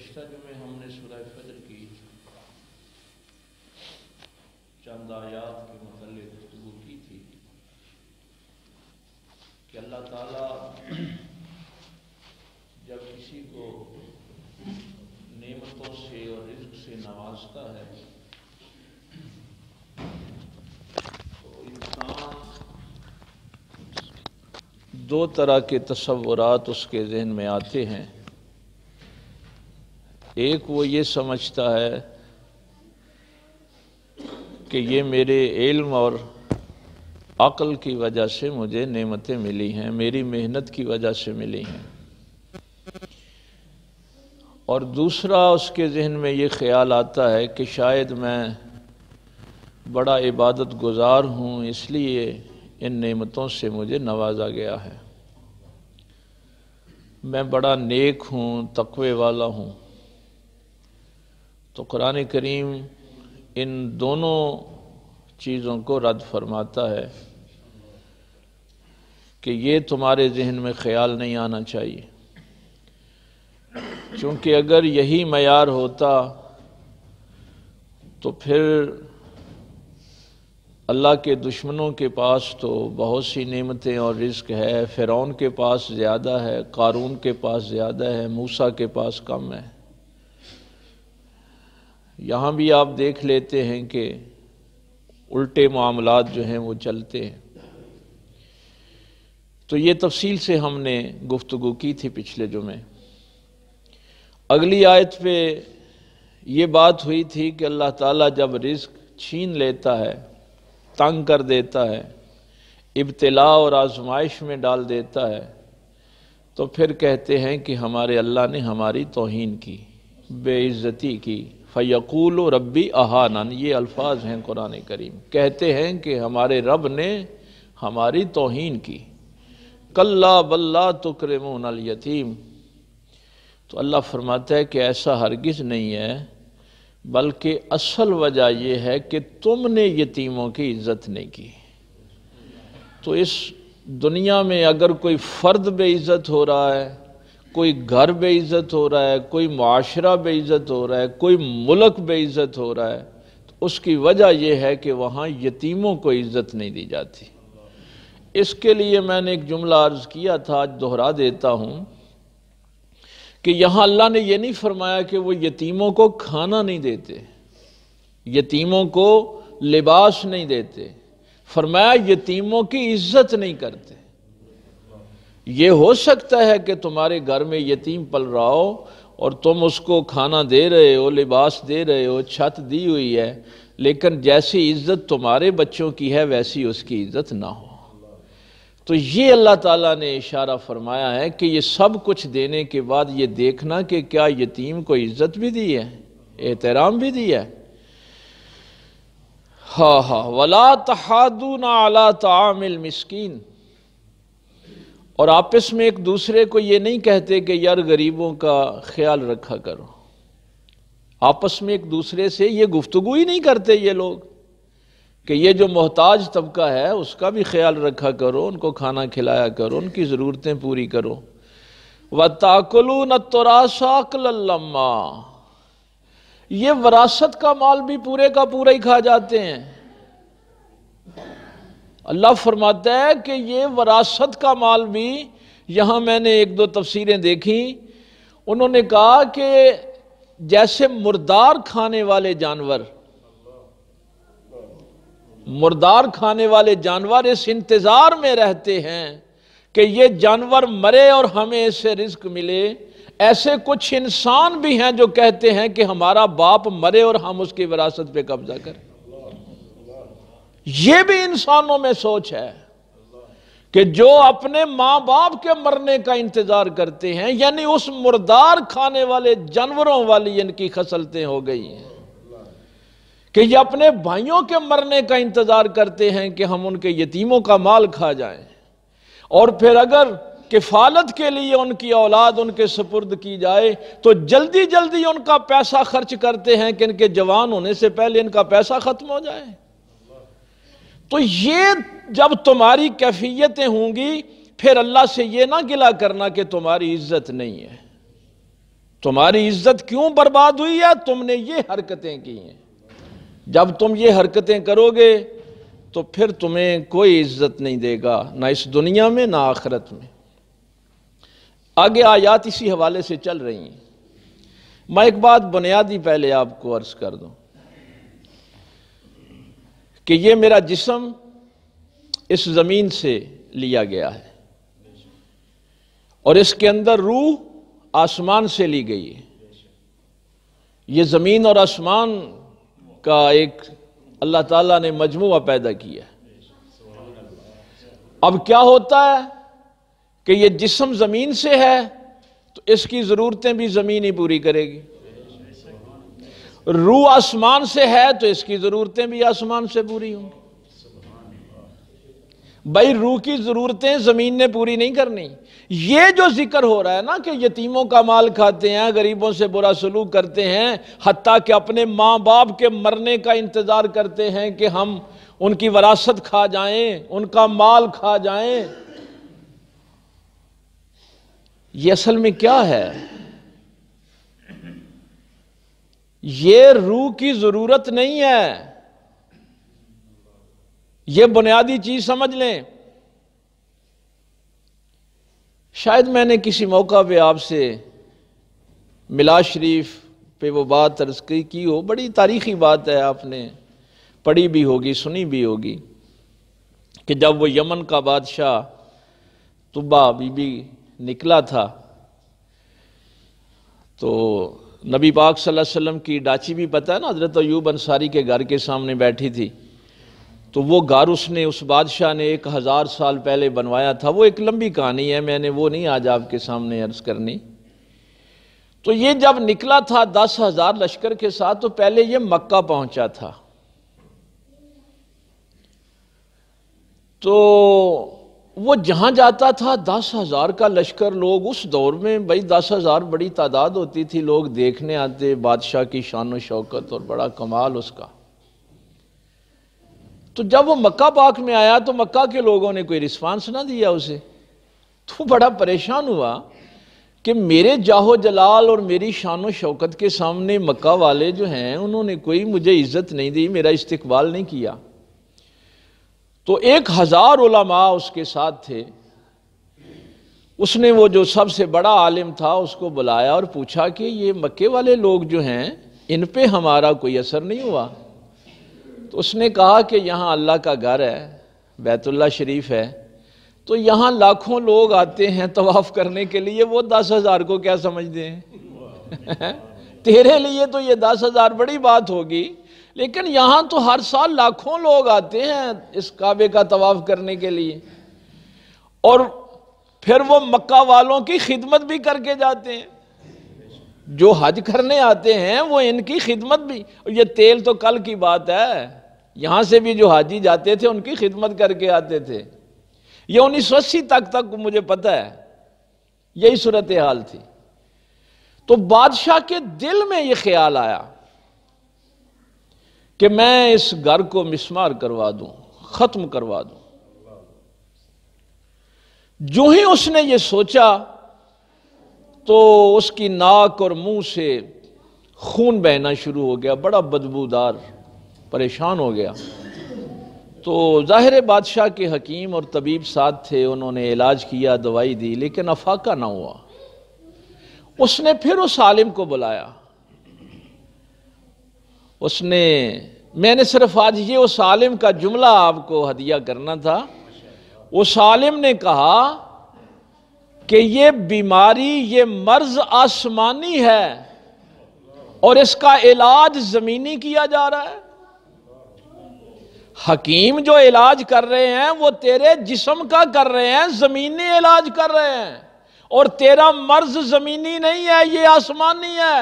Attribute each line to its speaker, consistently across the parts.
Speaker 1: گزشتہ جمعے ہم نے سورہ فجر کی چند آیات کے متعلق گفتگو کی تھی کہ اللہ تعالیٰ جب کسی کو نعمتوں سے اور رزق سے نوازتا ہے تو انسان دو طرح کے تصورات اس کے ذہن میں آتے ہیں۔ ایک وہ یہ سمجھتا ہے کہ یہ میرے علم اور عقل کی وجہ سے مجھے نعمتیں ملی ہیں، میری محنت کی وجہ سے ملی ہیں، اور دوسرا اس کے ذہن میں یہ خیال آتا ہے کہ شاید میں بڑا عبادت گزار ہوں، اس لیے ان نعمتوں سے مجھے نوازا گیا ہے، میں بڑا نیک ہوں، تقوی والا ہوں۔ تو قرآن کریم ان دونوں چیزوں کو رد فرماتا ہے کہ یہ تمہارے ذہن میں خیال نہیں آنا چاہیے، چونکہ اگر یہی معیار ہوتا تو پھر اللہ کے دشمنوں کے پاس تو بہت سی نعمتیں اور رزق ہے، فرعون کے پاس زیادہ ہے، قارون کے پاس زیادہ ہے، موسیٰ کے پاس کم ہے۔ یہاں بھی آپ دیکھ لیتے ہیں کہ الٹے معاملات جو ہیں وہ چلتے ہیں۔ تو یہ تفصیل سے ہم نے گفتگو کی تھی پچھلے جمعے۔ اگلی آیت پہ یہ بات ہوئی تھی کہ اللہ تعالیٰ جب رزق چھین لیتا ہے، تنگ کر دیتا ہے، ابتلا اور آزمائش میں ڈال دیتا ہے، تو پھر کہتے ہیں کہ ہمارے اللہ نے ہماری توہین کی، بے عزتی کی۔ فَيَقُولُ رَبِّ أَهَانَنِ، یہ الفاظ ہیں قرآن کریم، کہتے ہیں کہ ہمارے رب نے ہماری توہین کی۔ كَلَّا بَل لَّا تُكْرِمُونَ الْيَتِيمَ، تو اللہ فرماتا ہے کہ ایسا ہرگز نہیں ہے، بلکہ اصل وجہ یہ ہے کہ تم نے یتیموں کی عزت نہیں کی۔ تو اس دنیا میں اگر کوئی فرد بے عزت ہو رہا ہے، کوئی گھر بے عزت ہو رہا ہے، کوئی معاشرہ بے عزت ہو رہا ہے، کوئی ملک بے عزت ہو رہا ہے، تو اس کی وجہ یہ ہے کہ وہاں یتیموں کو عزت نہیں دی جاتی۔ اس کے لیے میں نے ایک جملہ عرض کیا تھا، آج دہرا دیتا ہوں کہ یہاں اللہ نے یہ نہیں فرمایا کہ وہ یتیموں کو کھانا نہیں دیتے، یتیموں کو لباس نہیں دیتے، فرمایا یتیموں کی عزت نہیں کرتے۔ یہ ہو سکتا ہے کہ تمہارے گھر میں یتیم پل رہا ہو اور تم اس کو کھانا دے رہے ہو، لباس دے رہے ہو، چھت دی ہوئی ہے، لیکن جیسی عزت تمہارے بچوں کی ہے ویسی اس کی عزت نہ ہو۔ تو یہ اللہ تعالیٰ نے اشارہ فرمایا ہے کہ یہ سب کچھ دینے کے بعد یہ دیکھنا کہ کیا یتیم کو عزت بھی دی ہے، احترام بھی دیا ہے۔ وَلَا تَحَاضُّونَ عَلَىٰ طَعَامِ الْمِسْكِينِ، اور آپس میں ایک دوسرے کو یہ نہیں کہتے کہ یار غریبوں کا خیال رکھا کرو، آپس میں ایک دوسرے سے یہ گفتگو ہی نہیں کرتے یہ لوگ کہ یہ جو محتاج طبقہ ہے اس کا بھی خیال رکھا کرو، ان کو کھانا کھلایا کرو، ان کی ضرورتیں پوری کرو۔ وَتَأْكُلُونَ التُّرَاثَ أَكْلًا لَمًّا، یہ وراثت کا مال بھی پورے کا پورا ہی کھا جاتے ہیں۔ اللہ فرماتا ہے کہ یہ وراثت کا مال بھی، یہاں میں نے ایک دو تفسیریں دیکھیں، انہوں نے کہا کہ جیسے مردار کھانے والے جانور، مردار کھانے والے جانور اس انتظار میں رہتے ہیں کہ یہ جانور مرے اور ہمیں اس سے رزق ملے، ایسے کچھ انسان بھی ہیں جو کہتے ہیں کہ ہمارا باپ مرے اور ہم اس کی وراثت پہ قبضہ کریں۔ یہ بھی انسانوں میں سوچ ہے کہ جو اپنے ماں باپ کے مرنے کا انتظار کرتے ہیں، یعنی اس مردار کھانے والے جانوروں والی ان کی خصلتیں ہو گئی ہیں کہ یہ اپنے بھائیوں کے مرنے کا انتظار کرتے ہیں کہ ہم ان کے یتیموں کا مال کھا جائیں، اور پھر اگر کفالت کے لیے ان کی اولاد ان کے سپرد کی جائے تو جلدی جلدی ان کا پیسہ خرچ کرتے ہیں کہ ان کے جوان ہونے سے پہلے ان کا پیسہ ختم ہو جائے۔ تو یہ جب تمہاری کیفیتیں ہوں گی پھر اللہ سے یہ نہ گلہ کرنا کہ تمہاری عزت نہیں ہے، تمہاری عزت کیوں برباد ہوئی ہے؟ تم نے یہ حرکتیں کی ہیں۔ جب تم یہ حرکتیں کرو گے تو پھر تمہیں کوئی عزت نہیں دے گا، نہ اس دنیا میں نہ آخرت میں۔ آگے آیات اسی حوالے سے چل رہی ہیں۔ میں ایک بات بنیادی پہلے آپ کو عرض کر دوں کہ یہ میرا جسم اس زمین سے لیا گیا ہے اور اس کے اندر روح آسمان سے لی گئی ہے۔ یہ زمین اور آسمان کا ایک اللہ تعالیٰ نے مجموعہ پیدا کیا ہے۔ اب کیا ہوتا ہے کہ یہ جسم زمین سے ہے تو اس کی ضرورتیں بھی زمین ہی پوری کرے گی، روح آسمان سے ہے تو اس کی ضرورتیں بھی آسمان سے پوری ہوں گی۔ بھائی روح کی ضرورتیں زمین نے پوری نہیں کرنی۔ یہ جو ذکر ہو رہا ہے نا کہ یتیموں کا مال کھاتے ہیں، غریبوں سے برا سلوک کرتے ہیں، حتیٰ کہ اپنے ماں باپ کے مرنے کا انتظار کرتے ہیں کہ ہم ان کی وراثت کھا جائیں، ان کا مال کھا جائیں، یہ اصل میں کیا ہے؟ یہ روح کی ضرورت نہیں ہے۔ یہ بنیادی چیز سمجھ لیں۔ شاید میں نے کسی موقع پہ آپ سے میلاد شریف پہ وہ بات عرض کی ہو، بڑی تاریخی بات ہے، آپ نے پڑھی بھی ہوگی، سنی بھی ہوگی، کہ جب وہ یمن کا بادشاہ طبا بی بی نکلا تھا تو نبی پاک صلی اللہ علیہ وسلم کی ڈاچی بھی پتہ ہے نا، حضرت ایوب انصاری کے گھر کے سامنے بیٹھی تھی، تو وہ گھر اس بادشاہ نے 1000 سال پہلے بنوایا تھا۔ وہ ایک لمبی کہانی ہے، میں نے وہ نہیں آج آپ کے سامنے عرض کرنی۔ تو یہ جب نکلا تھا 10,000 لشکر کے ساتھ تو پہلے یہ مکہ پہنچا تھا، تو وہ جہاں جاتا تھا 10,000 کا لشکر، لوگ اس دور میں بھائی 10,000 بڑی تعداد ہوتی تھی، لوگ دیکھنے آتے، بادشاہ کی شان و شوکت اور بڑا کمال اس کا۔ تو جب وہ مکہ پاک میں آیا تو مکہ کے لوگوں نے کوئی رسپانس نہ دیا اسے، تو بڑا پریشان ہوا کہ میرے جاہ و جلال اور میری شان و شوکت کے سامنے مکہ والے جو ہیں انہوں نے کوئی مجھے عزت نہیں دی، میرا استقبال نہیں کیا۔ تو 1000 علماء اس کے ساتھ تھے، اس نے وہ جو سب سے بڑا عالم تھا اس کو بلایا اور پوچھا کہ یہ مکے والے لوگ جو ہیں ان پہ ہمارا کوئی اثر نہیں ہوا؟ تو اس نے کہا کہ یہاں اللہ کا گھر ہے، بیت اللہ شریف ہے، تو یہاں لاکھوں لوگ آتے ہیں طواف کرنے کے لیے، وہ 10,000 کو کیا سمجھتے ہیں؟ تیرے لیے تو یہ 10,000 بڑی بات ہوگی، لیکن یہاں تو ہر سال لاکھوں لوگ آتے ہیں اس کعبے کا طواف کرنے کے لیے، اور پھر وہ مکہ والوں کی خدمت بھی کر کے جاتے ہیں۔ جو حج کرنے آتے ہیں وہ ان کی خدمت بھی، یہ تیل تو کل کی بات ہے، یہاں سے بھی جو حاجی جاتے تھے ان کی خدمت کر کے آتے تھے۔ یہ 1980 تک مجھے پتہ ہے یہی صورتحال تھی۔ تو بادشاہ کے دل میں یہ خیال آیا کہ میں اس گھر کو مسمار کروا دوں، ختم کروا دوں۔ جو ہی اس نے یہ سوچا تو اس کی ناک اور منہ سے خون بہنا شروع ہو گیا، بڑا بدبودار، پریشان ہو گیا۔ تو ظاہر بادشاہ کے حکیم اور طبیب ساتھ تھے، انہوں نے علاج کیا، دوائی دی، لیکن افاقہ نہ ہوا۔ اس نے پھر اس عالم کو بلایا، میں نے صرف آج یہ اس عالم کا جملہ آپ کو ہدیہ کرنا تھا۔ اس عالم نے کہا کہ یہ بیماری، یہ مرض آسمانی ہے اور اس کا علاج زمینی کیا جا رہا ہے۔ حکیم جو علاج کر رہے ہیں وہ تیرے جسم کا کر رہے ہیں، زمینی علاج کر رہے ہیں، اور تیرا مرض زمینی نہیں ہے، یہ آسمانی ہے۔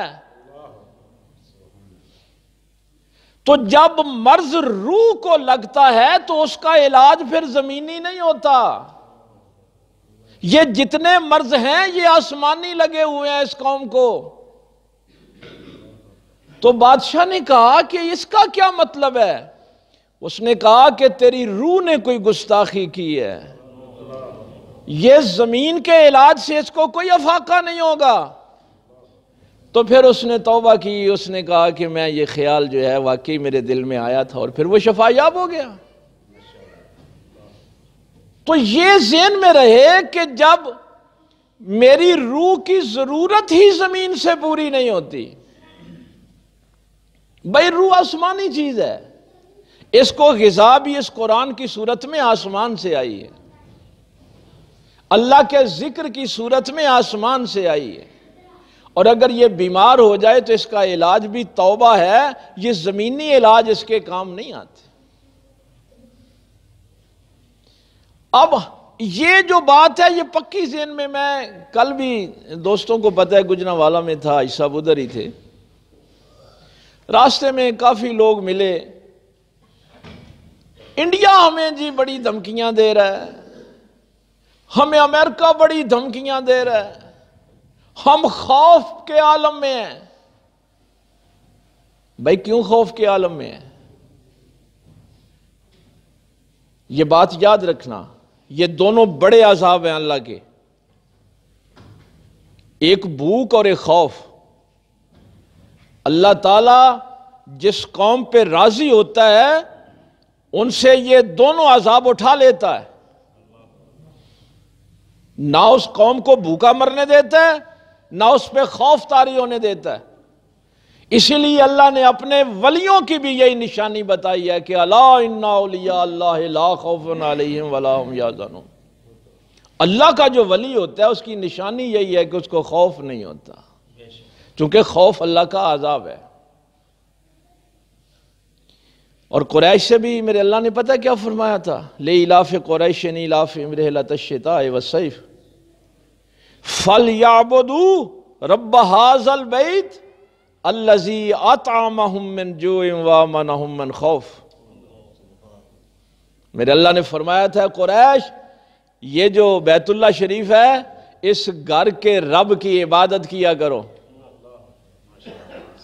Speaker 1: تو جب مرض روح کو لگتا ہے تو اس کا علاج پھر زمینی نہیں ہوتا۔ یہ جتنے مرض ہیں یہ آسمانی لگے ہوئے ہیں اس قوم کو۔ تو بادشاہ نے کہا کہ اس کا کیا مطلب ہے؟ اس نے کہا کہ تیری روح نے کوئی گستاخی کی ہے، یہ زمین کے علاج سے اس کو کوئی افاقہ نہیں ہوگا۔ تو پھر اس نے توبہ کی، اس نے کہا کہ میں یہ خیال جو ہے واقعی میرے دل میں آیا تھا، اور پھر وہ شفا یاب ہو گیا۔ تو یہ ذہن میں رہے کہ جب میری روح کی ضرورت ہی زمین سے پوری نہیں ہوتی، بھائی روح آسمانی چیز ہے، اس کو غذا بھی اس قرآن کی صورت میں آسمان سے آئی ہے، اللہ کے ذکر کی صورت میں آسمان سے آئی ہے، اور اگر یہ بیمار ہو جائے تو اس کا علاج بھی توبہ ہے، یہ زمینی علاج اس کے کام نہیں آتے۔ اب یہ جو بات ہے یہ پکی ذہن میں کل بھی دوستوں کو پتہ ہے گجرانوالہ میں تھا، صاحب ادھر ہی تھے، راستے میں کافی لوگ ملے، انڈیا ہمیں جی بڑی دھمکیاں دے رہا ہے، ہمیں امریکہ بڑی دھمکیاں دے رہا ہے، ہم خوف کے عالم میں ہیں۔ بھائی کیوں خوف کے عالم میں ہیں؟ یہ بات یاد رکھنا، یہ دونوں بڑے عذاب ہیں اللہ کے، ایک بھوک اور ایک خوف۔ اللہ تعالیٰ جس قوم پہ راضی ہوتا ہے ان سے یہ دونوں عذاب اٹھا لیتا ہے، نہ اس قوم کو بھوکا مرنے دیتا ہے، نہ اس پہ خوف طاری ہونے دیتا ہے۔ اسی لیے اللہ نے اپنے ولیوں کی بھی یہی نشانی بتائی ہے کہ الا ان اولیاء اللہ لا خوف علیہم ولا هم یحزنون۔ اللہ کا جو ولی ہوتا ہے اس کی نشانی یہی ہے کہ اس کو خوف نہیں ہوتا، چونکہ خوف اللہ کا عذاب ہے۔ اور قریش سے بھی میرے اللہ نے پتہ کیا فرمایا تھا؟ لِإِلَافِ قُرَيْشٍ إِلَافِهِمْ رِحْلَةَ الشِّتَاءِ وَالصَّيْفِ فَلْيَعْبُدُوا رَبَّ هَٰذَا الْبَيْتِ الَّذِي أَطْعَمَهُم مِّن جُوعٍ وَآمَنَهُم مِّن خَوْفٍ۔ میرے اللہ نے فرمایا تھا قریش یہ جو بیت اللہ شریف ہے اس گھر کے رب کی عبادت کیا کرو۔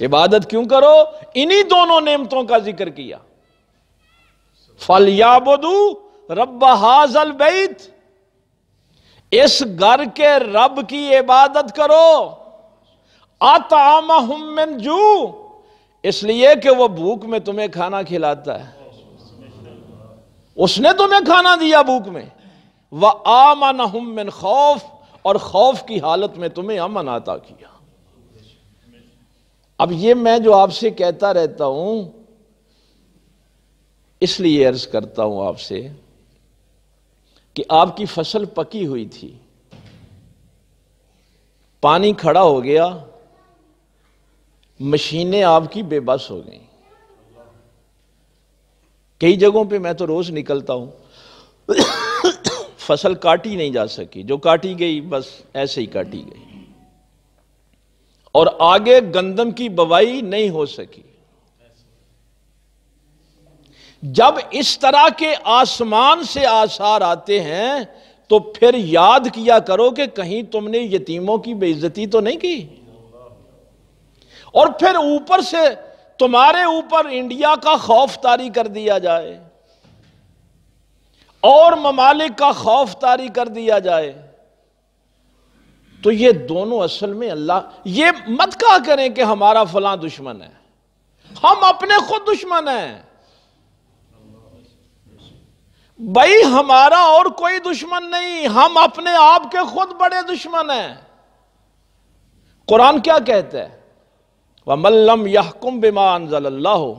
Speaker 1: عبادت کیوں کرو؟ انہی دونوں نعمتوں کا ذکر کیا۔ فَلْيَعْبُدُوا رَبَّ هَٰذَا الْبَيْتِ، اس گھر کے رب کی عبادت کرو۔ أَطْعَمَهُم مِّن جُوعٍ، اس لیے کہ وہ بھوک میں تمہیں کھانا کھلاتا ہے، اس نے تمہیں کھانا دیا بھوک میں۔ وَآمَنَهُم مِّن خَوْفٍ، اور خوف کی حالت میں تمہیں امن عطا کیا۔ اب یہ میں جو آپ سے کہتا رہتا ہوں اس لیے عرض کرتا ہوں آپ سے کہ آپ کی فصل پکی ہوئی تھی، پانی کھڑا ہو گیا، مشینیں آپ کی بے بس ہو گئیں۔ کئی جگہوں پہ میں تو روز نکلتا ہوں، فصل کاٹی نہیں جا سکی، جو کاٹی گئی بس ایسے ہی کاٹی گئی، اور آگے گندم کی بوائی نہیں ہو سکی۔ جب اس طرح کے آسمان سے آثار آتے ہیں تو پھر یاد کیا کرو کہ کہیں تم نے یتیموں کی بے عزتی تو نہیں کی، اور پھر اوپر سے تمہارے اوپر انڈیا کا خوف طاری کر دیا جائے اور ممالک کا خوف طاری کر دیا جائے، تو یہ دونوں اصل میں اللہ، یہ مت کہا کریں کہ ہمارا فلاں دشمن ہے، ہم اپنے خود دشمن ہیں۔ بھائی ہمارا اور کوئی دشمن نہیں، ہم اپنے آپ کے خود بڑے دشمن ہیں۔ قرآن کیا کہتا ہے؟ وَمَن لَّمْ يَحْكُم بِمَا أَنزَلَ اللَّهُ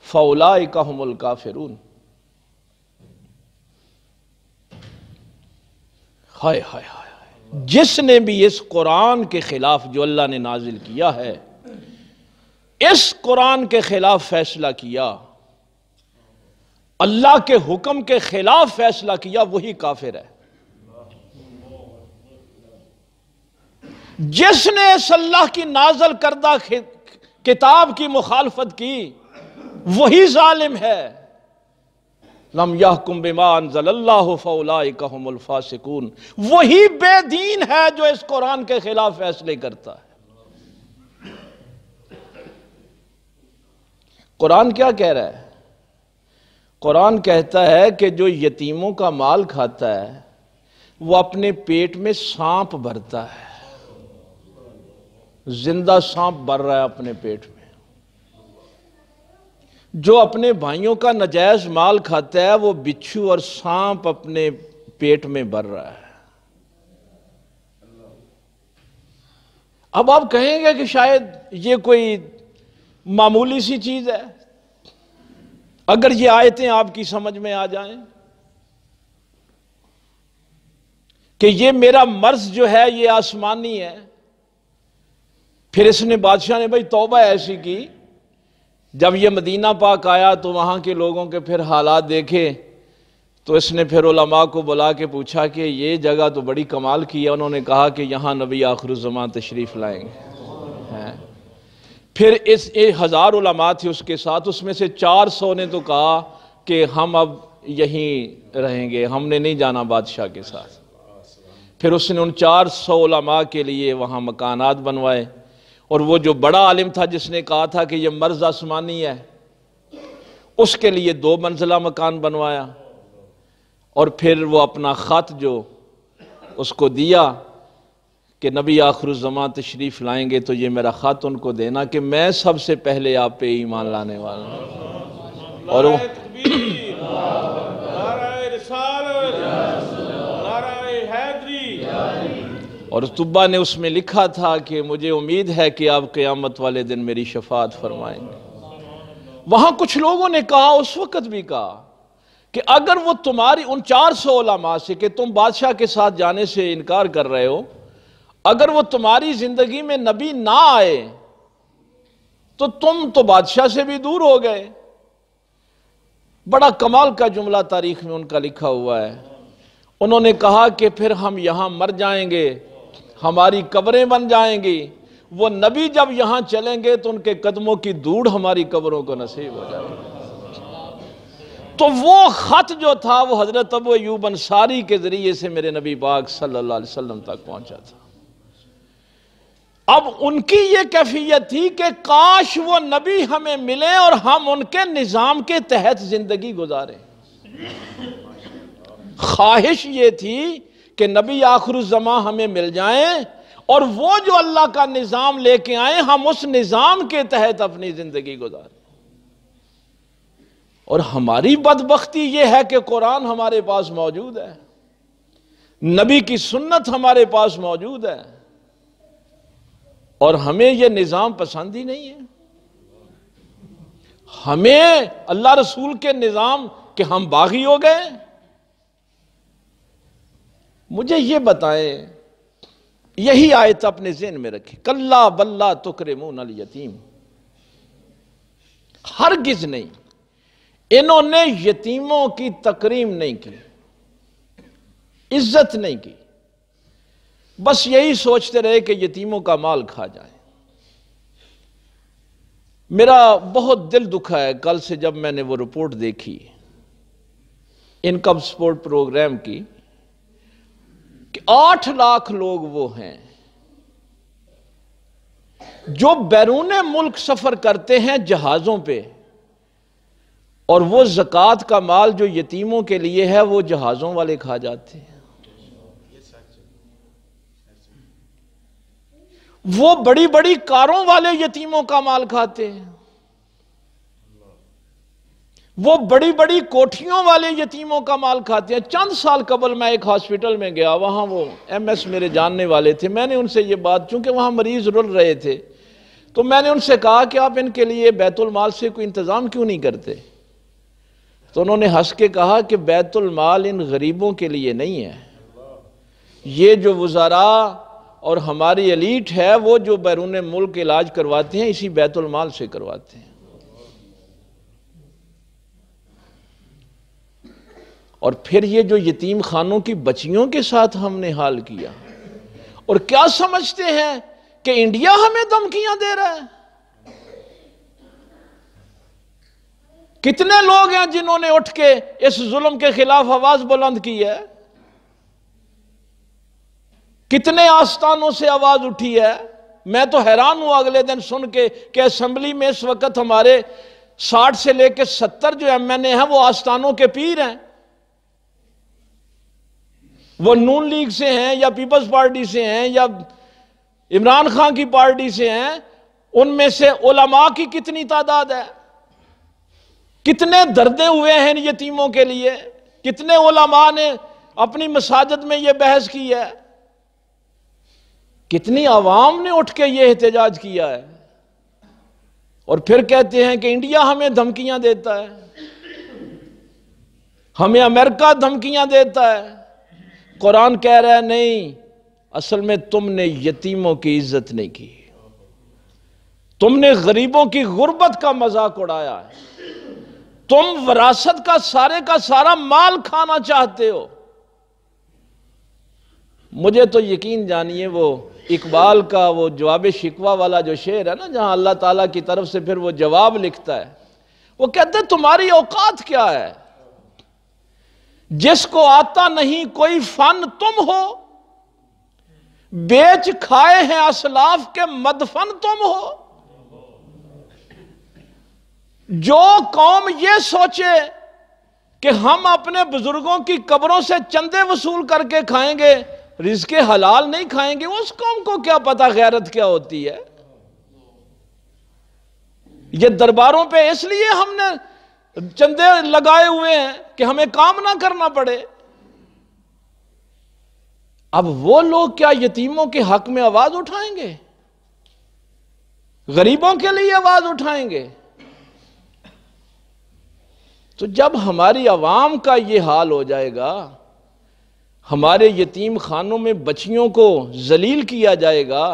Speaker 1: فَأُولَٰئِكَ هُمُ الْكَافِرُونَ۔ ہائے ہائے ہائے، جس نے بھی اس قرآن کے خلاف جو اللہ نے نازل کیا ہے، اس قرآن کے خلاف فیصلہ کیا، اللہ کے حکم کے خلاف فیصلہ کیا، وہی کافر ہے۔ جس نے اس اللہ کی نازل کردہ کتاب کی مخالفت کی وہی ظالم ہے۔ لم یحکم بما انزل اللہ فاولئک هم الفاسقون، وہی بے دین ہے جو اس قرآن کے خلاف فیصلے کرتا ہے۔ قرآن کیا کہہ رہا ہے؟ قرآن کہتا ہے کہ جو یتیموں کا مال کھاتا ہے وہ اپنے پیٹ میں سانپ بھرتا ہے۔ زندہ سانپ بھر رہا ہے اپنے پیٹ میں، جو اپنے بھائیوں کا ناجائز مال کھاتا ہے وہ بچھو اور سانپ اپنے پیٹ میں بھر رہا ہے۔ اب آپ کہیں گے کہ شاید یہ کوئی معمولی سی چیز ہے، اگر یہ آیتیں آپ کی سمجھ میں آ جائیں کہ یہ میرا مرض جو ہے یہ آسمانی ہے، پھر اس نے بادشاہ نے بھائی توبہ ایسی کی، جب یہ مدینہ پاک آیا تو وہاں کے لوگوں کے پھر حالات دیکھے تو اس نے پھر علماء کو بلا کے پوچھا کہ یہ جگہ تو بڑی کمال کی ہے، انہوں نے کہا کہ یہاں نبی آخر الزمان تشریف لائیں گے۔ پھر اس 1000 علماء تھے اس کے ساتھ، اس میں سے 400 نے تو کہا کہ ہم اب یہیں رہیں گے، ہم نے نہیں جانا بادشاہ کے ساتھ۔ پھر اس نے ان 400 علماء کے لیے وہاں مکانات بنوائے، اور وہ جو بڑا عالم تھا جس نے کہا تھا کہ یہ مرض آسمانی ہے، اس کے لیے 2 منزلہ مکان بنوایا، اور پھر وہ اپنا خط جو اس کو دیا کہ نبی آخر الزمان تشریف لائیں گے تو یہ میرا خط ان کو دینا کہ میں سب سے پہلے آپ پہ ایمان لانے والا ہوں۔ اور وہ اور طبہ نے اس میں لکھا تھا کہ مجھے امید ہے کہ آپ قیامت والے دن میری شفاعت فرمائیں گے۔ وہاں کچھ لوگوں نے کہا، اس وقت بھی کہا، کہ اگر وہ تمہاری ان 400 علماء سے کہ تم بادشاہ کے ساتھ جانے سے انکار کر رہے ہو، اگر وہ تمہاری زندگی میں نبی نہ آئے تو تم تو بادشاہ سے بھی دور ہو گئے۔ بڑا کمال کا جملہ تاریخ میں ان کا لکھا ہوا ہے۔ انہوں نے کہا کہ پھر ہم یہاں مر جائیں گے، ہماری قبریں بن جائیں گی، وہ نبی جب یہاں چلیں گے تو ان کے قدموں کی دھوڑ ہماری قبروں کو نصیب ہو جائے گی۔ تو وہ خط جو تھا وہ حضرت ابو ایوب انصاری کے ذریعے سے میرے نبی پاک صلی اللہ علیہ وسلم تک پہنچا تھا۔ اب ان کی یہ کیفیت تھی کہ کاش وہ نبی ہمیں ملے اور ہم ان کے نظام کے تحت زندگی گزاریں۔ خواہش یہ تھی کہ نبی آخر الزمان ہمیں مل جائیں اور وہ جو اللہ کا نظام لے کے آئیں ہم اس نظام کے تحت اپنی زندگی گزاریں۔ اور ہماری بدبختی یہ ہے کہ قرآن ہمارے پاس موجود ہے، نبی کی سنت ہمارے پاس موجود ہے، اور ہمیں یہ نظام پسند ہی نہیں ہے۔ ہمیں اللہ رسول کے نظام کہ ہم باغی ہو گئے۔ مجھے یہ بتائیں، یہی آیت اپنے ذہن میں رکھیں، کلا بلا تکرمون الیتیم، ہرگز نہیں، انہوں نے یتیموں کی تکریم نہیں کی، عزت نہیں کی، بس یہی سوچتے رہے کہ یتیموں کا مال کھا جائیں۔ میرا بہت دل دکھا ہے کل سے جب میں نے وہ رپورٹ دیکھی انکم سپورٹ پروگرام کی کہ 8 لاکھ لوگ وہ ہیں جو بیرون ملک سفر کرتے ہیں جہازوں پہ، اور وہ زکوٰۃ کا مال جو یتیموں کے لیے ہے وہ جہازوں والے کھا جاتے ہیں۔ وہ بڑی بڑی کاروں والے یتیموں کا مال کھاتے ہیں، وہ بڑی بڑی کوٹھیوں والے یتیموں کا مال کھاتے ہیں۔ چند سال قبل میں ایک ہاسپٹل میں گیا، وہاں وہ MS میرے جاننے والے تھے، میں نے ان سے یہ بات، چونکہ وہاں مریض رل رہے تھے، تو میں نے ان سے کہا کہ آپ ان کے لیے بیت المال سے کوئی انتظام کیوں نہیں کرتے؟ تو انہوں نے ہنس کے کہا کہ بیت المال ان غریبوں کے لیے نہیں ہے، یہ جو وزراء اور ہماری ایلیٹ ہے وہ جو بیرون ملک علاج کرواتے ہیں اسی بیت المال سے کرواتے ہیں۔ اور پھر یہ جو یتیم خانوں کی بچیوں کے ساتھ ہم نے حال کیا، اور کیا سمجھتے ہیں کہ انڈیا ہمیں دھمکیاں دے رہا ہے؟ کتنے لوگ ہیں جنہوں نے اٹھ کے اس ظلم کے خلاف آواز بلند کی ہے؟ کتنے آستانوں سے آواز اٹھی ہے؟ میں تو حیران ہوں اگلے دن سن کے کہ اسمبلی میں اس وقت ہمارے 60 سے لے کے 70 جو MNA ہیں وہ آستانوں کے پیر ہیں، وہ نون لیگ سے ہیں یا پیپلز پارٹی سے ہیں یا عمران خان کی پارٹی سے ہیں، ان میں سے علماء کی کتنی تعداد ہے؟ کتنے دردے ہوئے ہیں ان یتیموں کے لیے؟ کتنے علماء نے اپنی مساجد میں یہ بحث کی ہے؟ کتنی عوام نے اٹھ کے یہ احتجاج کیا ہے؟ اور پھر کہتے ہیں کہ انڈیا ہمیں دھمکیاں دیتا ہے، ہمیں امریکہ دھمکیاں دیتا ہے۔ قرآن کہہ رہا ہے نہیں، اصل میں تم نے یتیموں کی عزت نہیں کی، تم نے غریبوں کی غربت کا مذاق اڑایا ہے، تم وراثت کا سارا مال کھانا چاہتے ہو۔ مجھے تو یقین جانیے وہ اقبال کا وہ جواب شکوہ والا جو شعر ہے نا، جہاں اللہ تعالیٰ کی طرف سے پھر وہ جواب لکھتا ہے، وہ کہتے ہیں تمہاری اوقات کیا ہے؟ جس کو آتا نہیں کوئی فن تم ہو، بیچ کھائے ہیں اسلاف کے مدفن تم ہو۔ جو قوم یہ سوچے کہ ہم اپنے بزرگوں کی قبروں سے چندے وصول کر کے کھائیں گے، رزق حلال نہیں کھائیں گے، اس قوم کو کیا پتا غیرت کیا ہوتی ہے؟ یہ درباروں پہ اس لیے ہم نے چندے لگائے ہوئے ہیں کہ ہمیں کام نہ کرنا پڑے۔ اب وہ لوگ کیا یتیموں کے حق میں آواز اٹھائیں گے؟ غریبوں کے لیے آواز اٹھائیں گے؟ تو جب ہماری عوام کا یہ حال ہو جائے گا، ہمارے یتیم خانوں میں بچیوں کو ذلیل کیا جائے گا،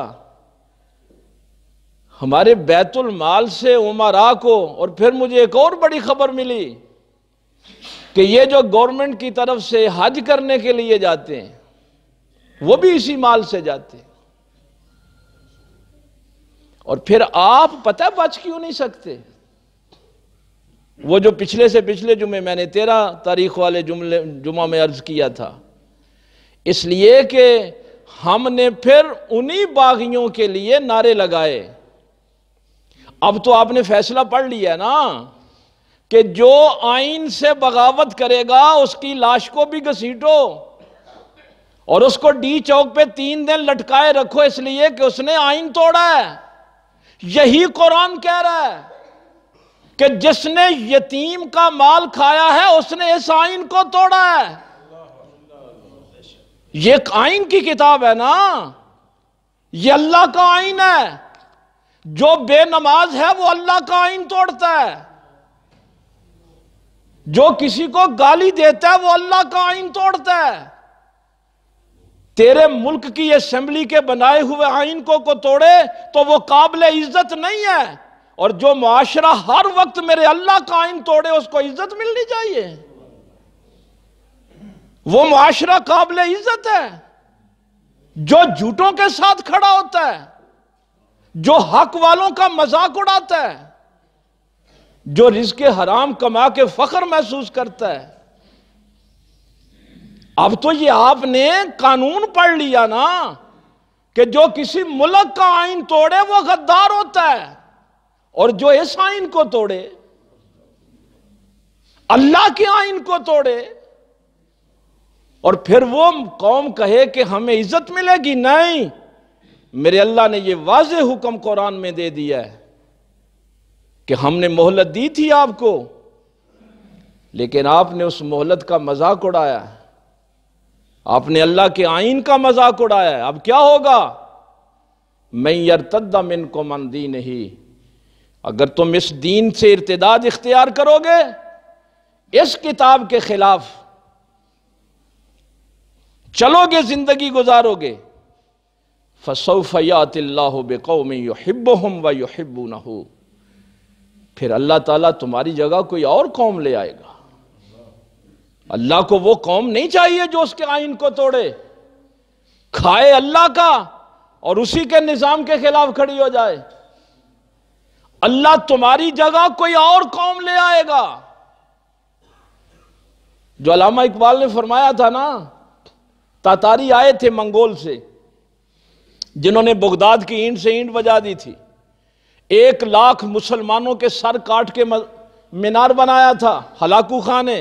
Speaker 1: ہمارے بیت المال سے امراء کو، اور پھر مجھے ایک اور بڑی خبر ملی کہ یہ جو گورنمنٹ کی طرف سے حج کرنے کے لیے جاتے ہیں وہ بھی اسی مال سے جاتے ہیں، اور پھر آپ پتہ بچ کیوں نہیں سکتے؟ وہ جو پچھلے سے پچھلے جمعے میں نے 13 تاریخ والے جمعہ میں عرض کیا تھا، اس لیے کہ ہم نے پھر انہی باغیوں کے لیے نعرے لگائے۔ اب تو آپ نے فیصلہ پڑھ لیا نا کہ جو آئین سے بغاوت کرے گا اس کی لاش کو بھی گھسیٹو اور اس کو ڈی چوک پہ 3 دن لٹکائے رکھو، اس لیے کہ اس نے آئین توڑا ہے۔ یہی قرآن کہہ رہا ہے کہ جس نے یتیم کا مال کھایا ہے اس نے اس آئین کو توڑا ہے۔ یہ ایک آئین کی کتاب ہے نا، یہ اللہ کا آئین ہے۔ جو بے نماز ہے وہ اللہ کا آئین توڑتا ہے، جو کسی کو گالی دیتا ہے وہ اللہ کا آئین توڑتا ہے۔ تیرے ملک کی اسمبلی کے بنائے ہوئے آئین کو توڑے تو وہ قابل عزت نہیں ہے، اور جو معاشرہ ہر وقت میرے اللہ کا آئین توڑے اس کو عزت ملنی چاہیے۔ وہ معاشرہ قابل عزت ہے جو جھوٹوں کے ساتھ کھڑا ہوتا ہے، جو حق والوں کا مذاق اڑاتا ہے، جو رزق حرام کما کے فخر محسوس کرتا ہے۔ اب تو یہ آپ نے قانون پڑھ لیا نا کہ جو کسی ملک کا آئین توڑے وہ غدار ہوتا ہے، اور جو اس آئین کو توڑے، اللہ کے آئین کو توڑے، اور پھر وہ قوم کہے کہ ہمیں عزت ملے گی، نہیں، میرے اللہ نے یہ واضح حکم قرآن میں دے دیا ہے کہ ہم نے مہلت دی تھی آپ کو، لیکن آپ نے اس مہلت کا مذاق اڑایا ہے، آپ نے اللہ کے آئین کا مذاق اڑایا ہے۔ اب کیا ہوگا؟ من یرتد منکم عن دینہ، اگر تم اس دین سے ارتداد اختیار کرو گے، اس کتاب کے خلاف چلو گے، زندگی گزارو گے، فَسَوْفَ يَأْتِ اللَّهُ بِقَوْمٍ يُحِبُّهُمْ وَيُحِبُّونَهُ، پھر اللہ تعالیٰ تمہاری جگہ کوئی اور قوم لے آئے گا۔ اللہ کو وہ قوم نہیں چاہیے جو اس کے آئین کو توڑے، کھائے اللہ کا اور اسی کے نظام کے خلاف کھڑی ہو جائے۔ اللہ تمہاری جگہ کوئی اور قوم لے آئے گا۔ جو علامہ اقبال نے فرمایا تھا نا، تاتاری آئے تھے منگول سے، جنہوں نے بغداد کی اینٹ سے اینٹ بجا دی تھی، 1,00,000 مسلمانوں کے سر کاٹ کے مینار بنایا تھا ہلاکو خان نے۔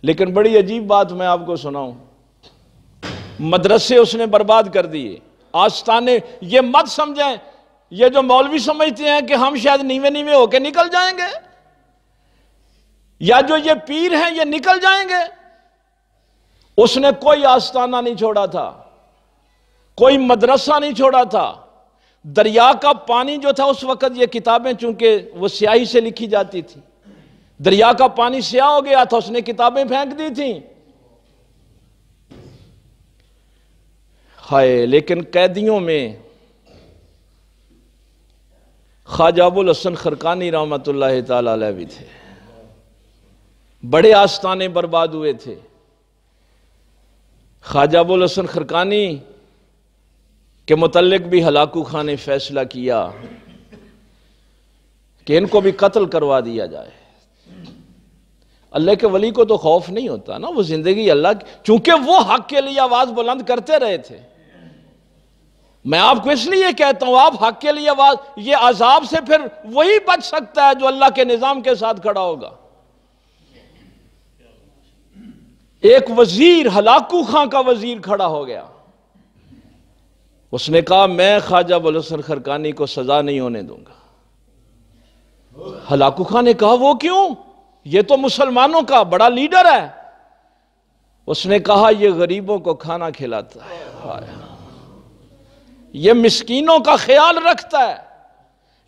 Speaker 1: لیکن بڑی عجیب بات میں آپ کو سناؤں، مدرسے اس نے برباد کر دیے، آستانے۔ یہ مت سمجھیں یہ جو مولوی سمجھتے ہیں کہ ہم شاید نیوے نیوے ہو کے نکل جائیں گے، یا جو یہ پیر ہیں یہ نکل جائیں گے۔ اس نے کوئی آستانہ نہیں چھوڑا تھا، کوئی مدرسہ نہیں چھوڑا تھا۔ دریا کا پانی جو تھا اس وقت، یہ کتابیں چونکہ وہ سیاہی سے لکھی جاتی تھی، دریا کا پانی سیاہ ہو گیا تھا، اس نے کتابیں پھینک دی تھیں۔ ہائے، لیکن قیدیوں میں خواجہ ابو الحسن خرقانی رحمۃ اللہ تعالی علیہ بھی تھے۔ بڑے آستانے برباد ہوئے تھے۔ خواجہ ابو الحسن خرقانی کے متعلق بھی ہلاکو خان نے فیصلہ کیا کہ ان کو بھی قتل کروا دیا جائے۔ اللہ کے ولی کو تو خوف نہیں ہوتا نا، وہ زندگی اللہ کی، چونکہ وہ حق کے لیے آواز بلند کرتے رہے تھے۔ میں آپ کو اس لیے کہتا ہوں، آپ حق کے لیے آواز، یہ عذاب سے پھر وہی بچ سکتا ہے جو اللہ کے نظام کے ساتھ کھڑا ہوگا۔ ایک وزیر، ہلاکو خان کا وزیر کھڑا ہو گیا، اس نے کہا میں خواجہ ابو الحسن خرقانی کو سزا نہیں ہونے دوں گا۔ ہلاکو خان نے کہا وہ کیوں؟ یہ تو مسلمانوں کا بڑا لیڈر ہے۔ اس نے کہا یہ غریبوں کو کھانا کھلاتا ہے، یہ مسکینوں کا خیال رکھتا ہے،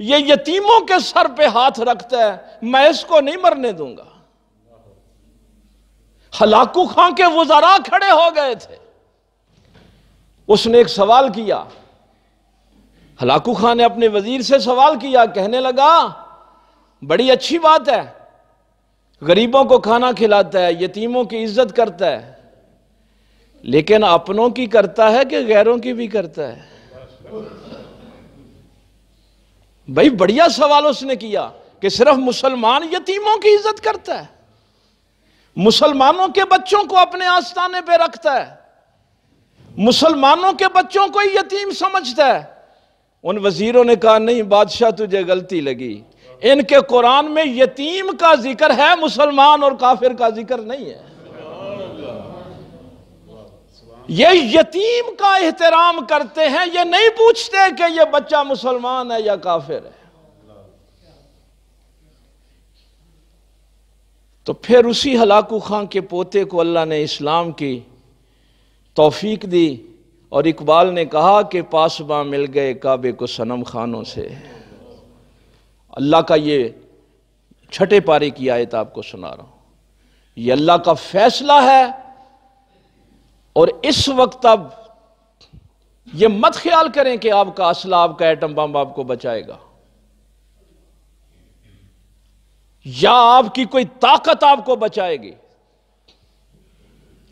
Speaker 1: یہ یتیموں کے سر پہ ہاتھ رکھتا ہے، میں اس کو نہیں مرنے دوں گا۔ ہلاکو خان کے وزراء کھڑے ہو گئے تھے۔ اس نے ایک سوال کیا، ہلاکو خان نے اپنے وزیر سے سوال کیا، کہنے لگا بڑی اچھی بات ہے، غریبوں کو کھانا کھلاتا ہے، یتیموں کی عزت کرتا ہے، لیکن اپنوں کی کرتا ہے کہ غیروں کی بھی کرتا ہے؟ بھائی بڑھیا سوال اس نے کیا کہ صرف مسلمان یتیموں کی عزت کرتا ہے، مسلمانوں کے بچوں کو اپنے آستانے پہ رکھتا ہے، مسلمانوں کے بچوں کو ہی یتیم سمجھتا ہے۔ ان وزیروں نے کہا نہیں بادشاہ تجھے غلطی لگی، ان کے قرآن میں یتیم کا ذکر ہے، مسلمان اور کافر کا ذکر نہیں ہے۔ یہ یتیم کا احترام کرتے ہیں، یہ نہیں پوچھتے کہ یہ بچہ مسلمان ہے یا کافر ہے۔ تو پھر اسی ہلاکو خان کے پوتے کو اللہ نے اسلام کی توفیق دی، اور اقبال نے کہا کہ پاسباں مل گئے کعبے کو صنم خانوں سے۔ اللہ کا یہ چھٹے پارے کی آیت آپ کو سنا رہا ہوں، یہ اللہ کا فیصلہ ہے۔ اور اس وقت اب یہ مت خیال کریں کہ آپ کا اسلحہ، آپ کا ایٹم بم آپ کو بچائے گا، یا آپ کی کوئی طاقت آپ کو بچائے گی،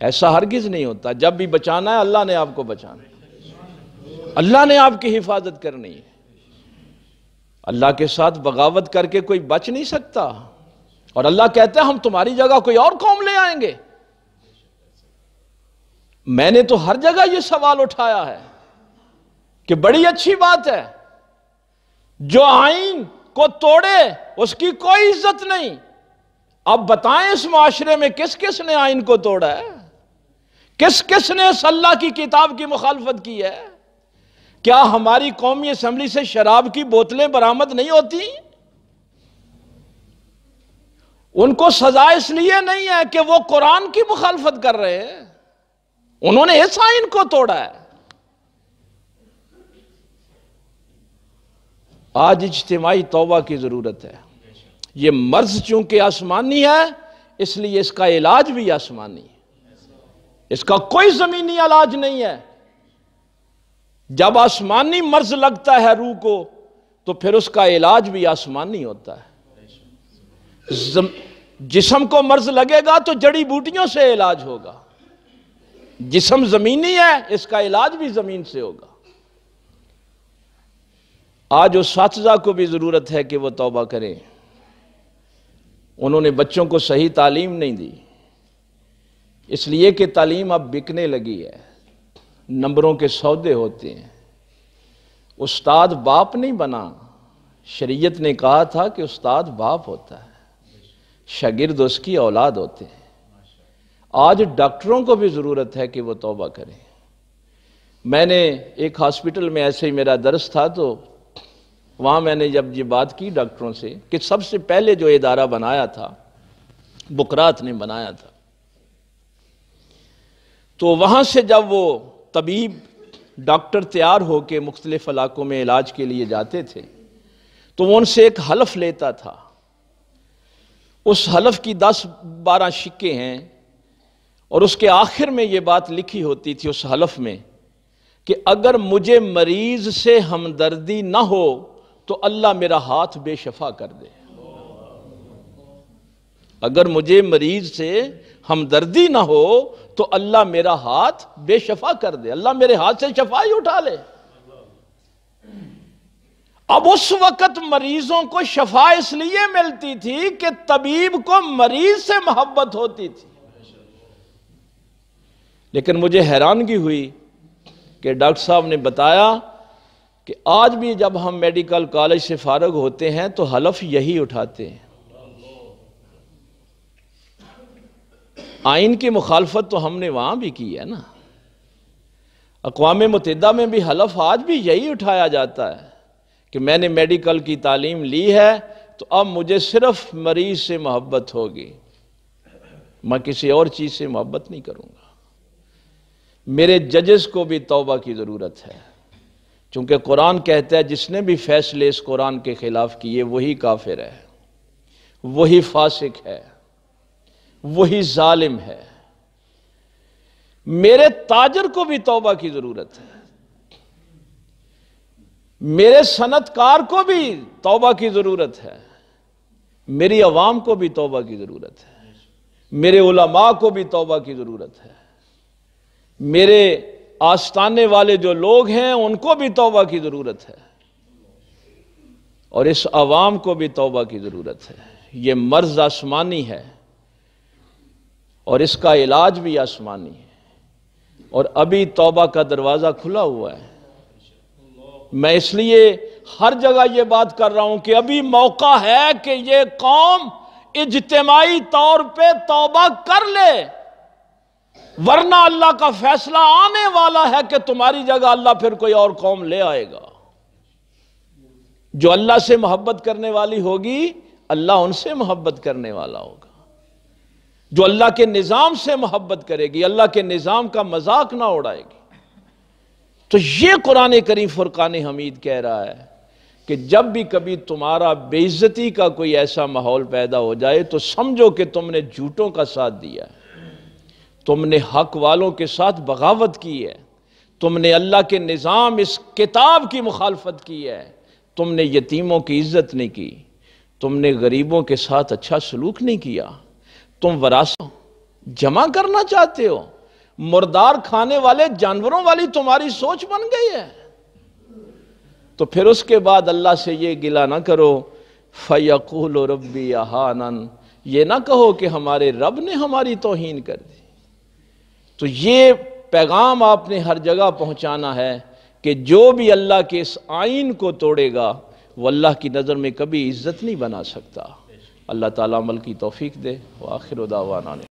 Speaker 1: ایسا ہرگز نہیں ہوتا۔ جب بھی بچانا ہے اللہ نے آپ کو بچانا ہے، اللہ نے آپ کی حفاظت کرنی ہے۔ اللہ کے ساتھ بغاوت کر کے کوئی بچ نہیں سکتا، اور اللہ کہتا ہے ہم تمہاری جگہ کوئی اور قوم لے آئیں گے۔ میں نے تو ہر جگہ یہ سوال اٹھایا ہے کہ بڑی اچھی بات ہے، جو آئین کو توڑے اس کی کوئی عزت نہیں۔ اب بتائیں اس معاشرے میں کس کس نے آئین کو توڑا ہے؟ کس کس نے اس اللہ کی کتاب کی مخالفت کی ہے؟ کیا ہماری قومی اسمبلی سے شراب کی بوتلیں برآمد نہیں ہوتی؟ ان کو سزا اس لیے نہیں ہے کہ وہ قرآن کی مخالفت کر رہے ہیں، انہوں نے اس آئین کو توڑا ہے۔ آج اجتماعی توبہ کی ضرورت ہے۔ یہ مرض چونکہ آسمانی ہے اس لیے اس کا علاج بھی آسمانی ہے، اس کا کوئی زمینی علاج نہیں ہے۔ جب آسمانی مرض لگتا ہے روح کو تو پھر اس کا علاج بھی آسمانی ہوتا ہے۔ جسم کو مرض لگے گا تو جڑی بوٹیوں سے علاج ہوگا، جسم زمینی ہے اس کا علاج بھی زمین سے ہوگا۔ آج اساتذہ کو بھی ضرورت ہے کہ وہ توبہ کریں، انہوں نے بچوں کو صحیح تعلیم نہیں دی، اس لیے کہ تعلیم اب بکنے لگی ہے، نمبروں کے سودے ہوتے ہیں۔ استاد باپ نہیں بنا، شریعت نے کہا تھا کہ استاد باپ ہوتا ہے، شاگرد اس کی اولاد ہوتے ہیں۔ آج ڈاکٹروں کو بھی ضرورت ہے کہ وہ توبہ کریں، میں نے ایک ہاسپٹل میں ایسے ہی میرا درس تھا، تو وہاں میں نے جب یہ بات کی ڈاکٹروں سے کہ سب سے پہلے جو ادارہ بنایا تھا بقراط نے بنایا تھا، تو وہاں سے جب وہ طبیب ڈاکٹر تیار ہو کے مختلف علاقوں میں علاج کے لیے جاتے تھے تو وہ ان سے ایک حلف لیتا تھا. اس حلف کی 10-12 شکیں ہیں، اور اس کے آخر میں یہ بات لکھی ہوتی تھی اس حلف میں کہ اگر مجھے مریض سے ہمدردی نہ ہو تو اللہ میرا ہاتھ بے شفا کر دے. اگر مجھے مریض سے ہمدردی نہ ہو تو اللہ میرا ہاتھ بے شفا کر دے، اللہ میرے ہاتھ سے شفا ہی اٹھا لے. اب اس وقت مریضوں کو شفا اس لیے ملتی تھی کہ طبیب کو مریض سے محبت ہوتی تھی. لیکن مجھے حیرانگی ہوئی کہ ڈاکٹر صاحب نے بتایا کہ آج بھی جب ہم میڈیکل کالج سے فارغ ہوتے ہیں تو حلف یہی اٹھاتے ہیں. آئین کی مخالفت تو ہم نے وہاں بھی کی ہے نا. اقوام متحدہ میں بھی حلف آج بھی یہی اٹھایا جاتا ہے کہ میں نے میڈیکل کی تعلیم لی ہے تو اب مجھے صرف مریض سے محبت ہوگی، میں کسی اور چیز سے محبت نہیں کروں گا. میرے ججز کو بھی توبہ کی ضرورت ہے، چونکہ قرآن کہتا ہے جس نے بھی فیصلے اس قرآن کے خلاف کیے وہی کافر ہے، وہی فاسق ہے، وہی ظالم ہے. میرے تاجر کو بھی توبہ کی ضرورت ہے، میرے صنعت کار کو بھی توبہ کی ضرورت ہے، میری عوام کو بھی توبہ کی ضرورت ہے، میرے علماء کو بھی توبہ کی ضرورت ہے، میرے آستانے والے جو لوگ ہیں ان کو بھی توبہ کی ضرورت ہے، اور اس عوام کو بھی توبہ کی ضرورت ہے. یہ مرض آسمانی ہے اور اس کا علاج بھی آسمانی ہے، اور ابھی توبہ کا دروازہ کھلا ہوا ہے. میں اس لیے ہر جگہ یہ بات کر رہا ہوں کہ ابھی موقع ہے کہ یہ قوم اجتماعی طور پہ توبہ کر لے، ورنہ اللہ کا فیصلہ آنے والا ہے کہ تمہاری جگہ اللہ پھر کوئی اور قوم لے آئے گا. جو اللہ سے محبت کرنے والی ہوگی اللہ ان سے محبت کرنے والا ہوگا. جو اللہ کے نظام سے محبت کرے گی اللہ کے نظام کا مذاق نہ اڑائے گی. تو یہ قرآن کریم فرقان حمید کہہ رہا ہے کہ جب بھی کبھی تمہارا بے عزتی کا کوئی ایسا ماحول پیدا ہو جائے تو سمجھو کہ تم نے جھوٹوں کا ساتھ دیا ہے، تم نے حق والوں کے ساتھ بغاوت کی ہے، تم نے اللہ کے نظام اس کتاب کی مخالفت کی ہے، تم نے یتیموں کی عزت نہیں کی، تم نے غریبوں کے ساتھ اچھا سلوک نہیں کیا، تم وراثت جمع کرنا چاہتے ہو، مردار کھانے والے جانوروں والی تمہاری سوچ بن گئی ہے. تو پھر اس کے بعد اللہ سے یہ گلہ نہ کرو فَيَقُولُ رَبِّي أَهَانَنِ، یہ نہ کہو کہ ہمارے رب نے ہماری توہین کر دی. تو یہ پیغام آپ نے ہر جگہ پہنچانا ہے کہ جو بھی اللہ کے اس آئین کو توڑے گا وہ اللہ کی نظر میں کبھی عزت نہیں بنا سکتا. اللہ تعالیٰ عمل کی توفیق دے. وآخر دعوانا